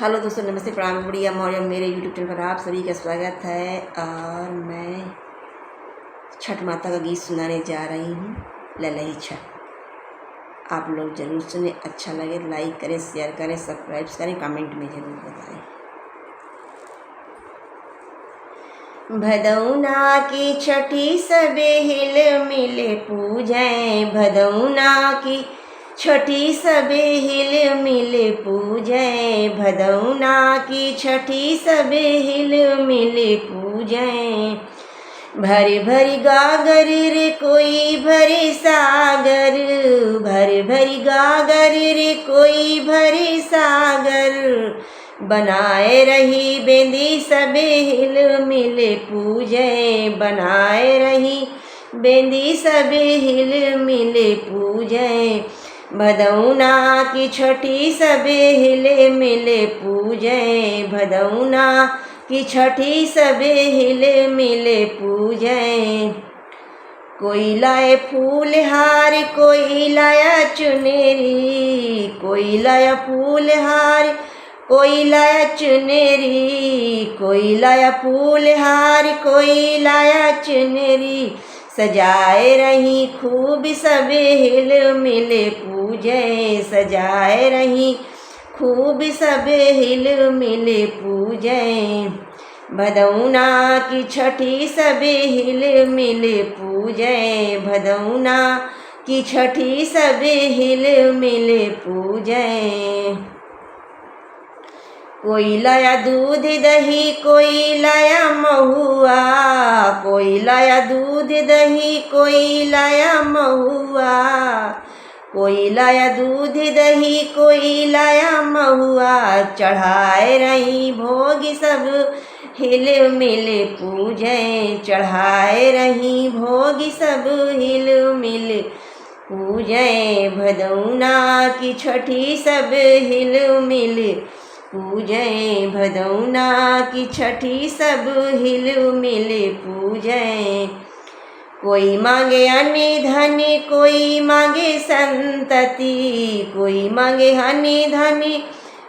Hello दोस्तों, नमस्ते, प्रणाम, बढ़िया मौर्य। मेरे यूट्यूब चैनल पर आप सभी का स्वागत है। और मैं छठ माता का गीत सुनाने जा रही हूँ, ललही छठ। आप लोग ज़रूर सुने, अच्छा लगे लाइक करें, शेयर करें, सब्सक्राइब करें, कमेंट में ज़रूर बताएं। भदौना की छठी सबे हिल मिले पूजें, भदौना की छठी सबे हिल मिले पूजें, भदौना की छठी सबे हिल मिले पूजें। भरी भरी गागर रे कोई भरे सागर, भरी भरी गागर रे कोई भरे सागर, बनाए रही बेंदी सबे हिल मिले पूजे, बनाए रही बेंदी सबे हिल मिले पूजे। भदौना की छठी सबे हिले मिले पूजे, भदौना की छठी सबे हिले मिले पूजे। कोई लाए फूल हार, कोई लाया चुनेरी, कोई लाया फूल हार, कोई लाया चुनेरी, कोई लाया फूल हार, कोई लाया चुनेरी। सजाए रही खूब सबे हिल मिले पूजे, सजाए रही खूब सबे हिल मिले पूजे। भदौना की छठी सबे हिल मिले पूजे, भदौना की छठी सबे हिल मिले पूजे। कोई लाया दूध दही, कोई लाया महुआ, कोई लाया दूध दही, कोई लाया महुआ, कोई लाया दूध दही, कोई लाया महुआ। चढ़ाए रही भोग सब हिल मिले पूजे, चढ़ाए रही भोग सब हिल मिले पूजे। भदौना की छठी सब हिल मिले पूजे, भदौना की छठी सब हिल मिले पूजे। कोई मांगे हनी धनी, कोई मांगे संतति, कोई मांगे हनी धनी,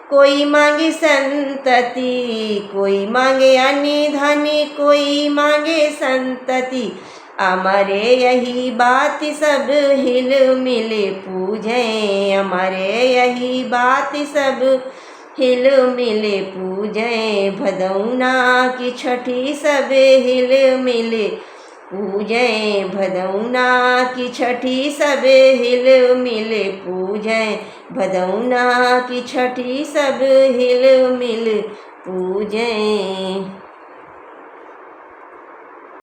कोई मांगे संतति, कोई मांगे हनी धनी, कोई मांगे संतति। हमारे यही बात सब हिल मिले पूजे, हमारे यही बात सब हिल मिले पूजे। भदौना की छठी सब हिल मिले पूजे, भदौना की छठी सब हिल मिले पूजे, भदौना की छठी सब हिल मिले पूजे।